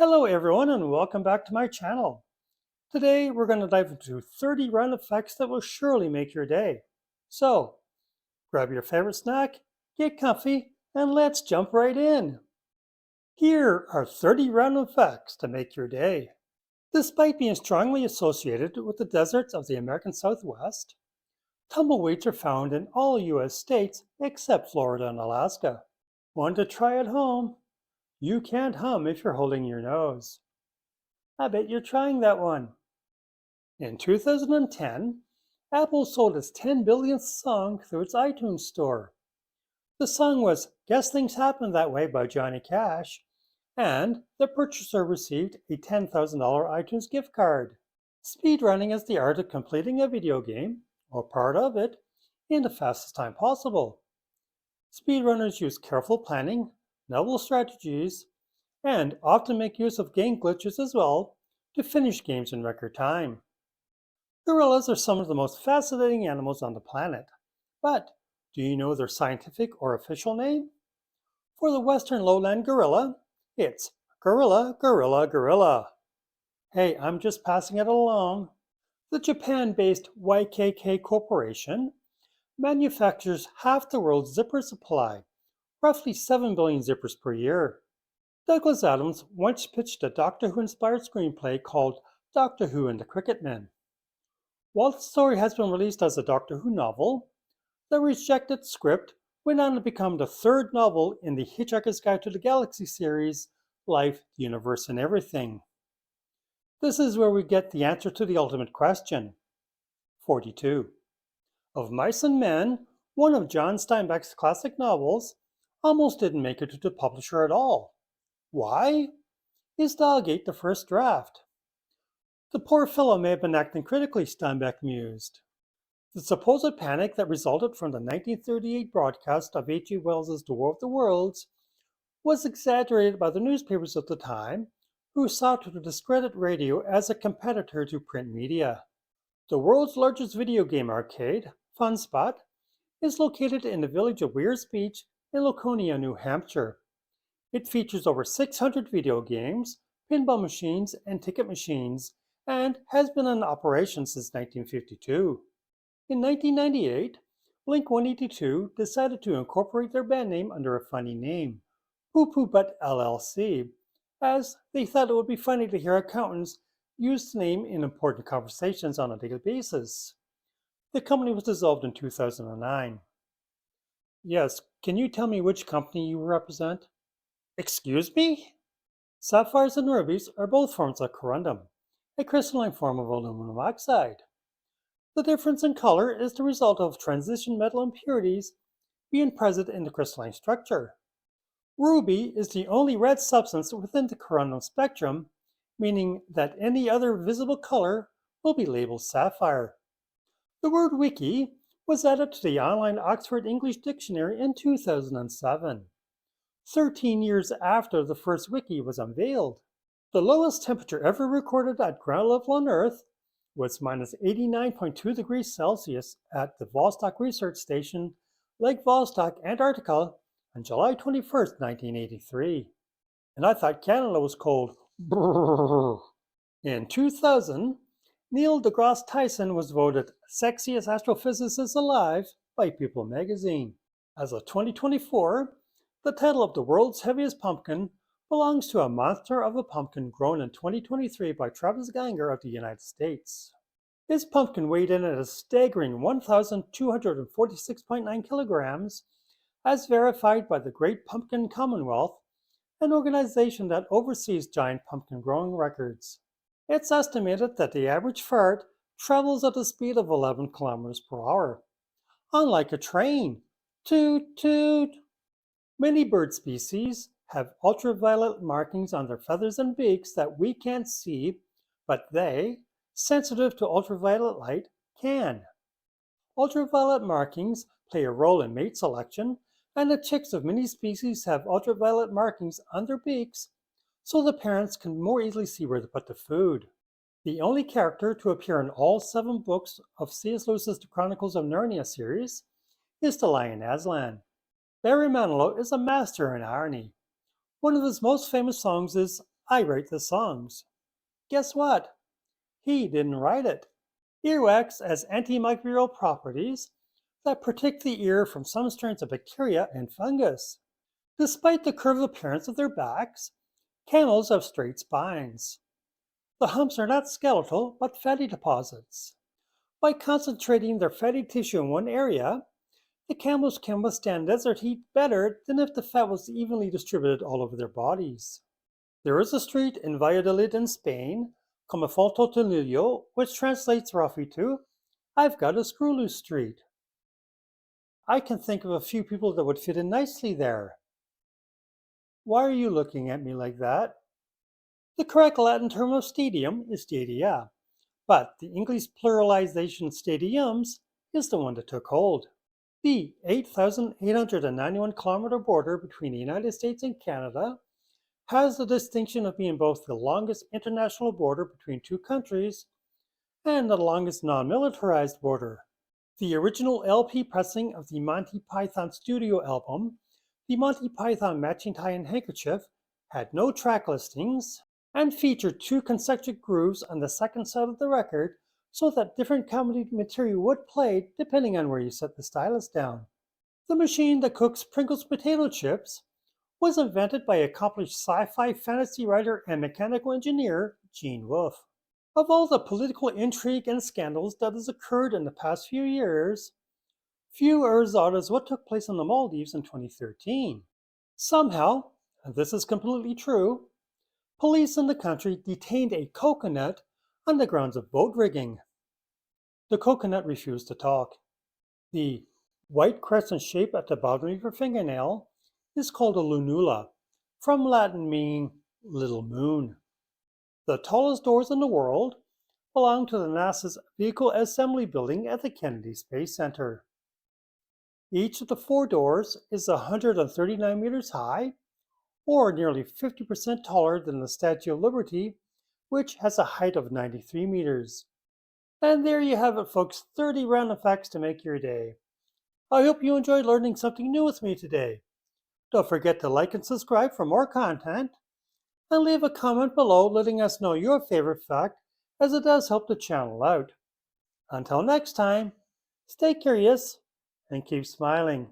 Hello everyone and welcome back to my channel. Today we're going to dive into 30 random facts that will surely make your day. So grab your favorite snack, get comfy, and let's jump right in. Here are 30 random facts to make your day. Despite being strongly associated with the deserts of the American Southwest, tumbleweeds are found in all US states except Florida and Alaska. Want to try at home? You can't hum if you're holding your nose. I bet you're trying that one. In 2010, Apple sold its 10 billionth song through its iTunes store. The song was Guess Things Happen That Way by Johnny Cash, and the purchaser received a $10,000 iTunes gift card. Speedrunning is the art of completing a video game, or part of it, in the fastest time possible. Speedrunners use careful planning, novel strategies, and often make use of game glitches as well to finish games in record time. Gorillas are some of the most fascinating animals on the planet. But do you know their scientific or official name? For the western lowland gorilla, it's gorilla, gorilla, gorilla. Hey, I'm just passing it along. The Japan-based YKK Corporation manufactures half the world's zipper supply, roughly 7 billion zippers per year. Douglas Adams once pitched a Doctor Who-inspired screenplay called Doctor Who and the Cricket Men. While the story has been released as a Doctor Who novel, the rejected script went on to become the third novel in the Hitchhiker's Guide to the Galaxy series, Life, the Universe, and Everything. This is where we get the answer to the ultimate question. 42. Of Mice and Men, one of John Steinbeck's classic novels, almost didn't make it to the publisher at all. Why? Is Doggate the first draft? The poor fellow may have been acting critically, Steinbeck mused. The supposed panic that resulted from the 1938 broadcast of H.G. Wells's The War of the Worlds was exaggerated by the newspapers of the time, who sought to discredit radio as a competitor to print media. The world's largest video game arcade, FunSpot, is located in the village of Weir's Beach in Laconia, New Hampshire. It features over 600 video games, pinball machines, and ticket machines, and has been in operation since 1952. In 1998, Blink-182 decided to incorporate their band name under a funny name, Poo Poo Butt LLC, as they thought it would be funny to hear accountants use the name in important conversations on a daily basis. The company was dissolved in 2009. Yes, can you tell me which company you represent? Excuse me? Sapphires and rubies are both forms of corundum, a crystalline form of aluminum oxide. The difference in color is the result of transition metal impurities being present in the crystalline structure. Ruby is the only red substance within the corundum spectrum, meaning that any other visible color will be labeled sapphire. The word wiki was added to the online Oxford English Dictionary in 2007, 13 years after the first wiki was unveiled. The lowest temperature ever recorded at ground level on Earth was minus 89.2 degrees Celsius at the Vostok Research Station, Lake Vostok, Antarctica, on July 21st, 1983. And I thought Canada was cold. Brrr. In 2000, Neil deGrasse Tyson was voted Sexiest Astrophysicist Alive by People magazine. As of 2024, the title of the world's heaviest pumpkin belongs to a monster of a pumpkin grown in 2023 by Travis Ganger of the United States. This pumpkin weighed in at a staggering 1,246.9 kilograms, as verified by the Great Pumpkin Commonwealth, an organization that oversees giant pumpkin growing records. It's estimated that the average fart travels at a speed of 11 kilometers per hour. Unlike a train. Toot toot! Many bird species have ultraviolet markings on their feathers and beaks that we can't see, but they, sensitive to ultraviolet light, can. Ultraviolet markings play a role in mate selection, and the chicks of many species have ultraviolet markings on their beaks so the parents can more easily see where to put the food. The only character to appear in all 7 books of C.S. Lewis's The Chronicles of Narnia series is the lion Aslan. Barry Manilow is a master in irony. One of his most famous songs is I write the songs. Guess what? He didn't write it. Earwax has antimicrobial properties that protect the ear from some strains of bacteria and fungus. Despite the curved appearance of their backs, camels have straight spines. The humps are not skeletal, but fatty deposits. By concentrating their fatty tissue in one area, the camels can withstand desert heat better than if the fat was evenly distributed all over their bodies. There is a street in Valladolid in Spain, como falta Tonillo, which translates roughly to, I've got a screw loose street. I can think of a few people that would fit in nicely there. Why are you looking at me like that? The correct Latin term of stadium is stadia, but the English pluralization stadiums is the one that took hold. The 8,891-kilometer border between the United States and Canada has the distinction of being both the longest international border between two countries and the longest non-militarized border. The original LP pressing of the Monty Python studio album, The Monty Python Matching Tie and Handkerchief, had no track listings and featured two consecutive grooves on the second side of the record so that different comedy material would play depending on where you set the stylus down. The machine that cooks Pringles potato chips was invented by accomplished sci-fi fantasy writer and mechanical engineer Gene Wolfe. Of all the political intrigue and scandals that has occurred in the past few years, few are as odd as what took place in the Maldives in 2013. Somehow, and this is completely true, police in the country detained a coconut on the grounds of boat rigging. The coconut refused to talk. The white crescent shape at the bottom of your fingernail is called a lunula, from Latin meaning little moon. The tallest doors in the world belong to the NASA's Vehicle Assembly Building at the Kennedy Space Center. Each of the four doors is 139 meters high, or nearly 50% taller than the Statue of Liberty, which has a height of 93 meters. And there you have it, folks, 30 random facts to make your day. I hope you enjoyed learning something new with me today. Don't forget to like and subscribe for more content, and leave a comment below letting us know your favorite fact, as it does help the channel out. Until next time, stay curious and keep smiling.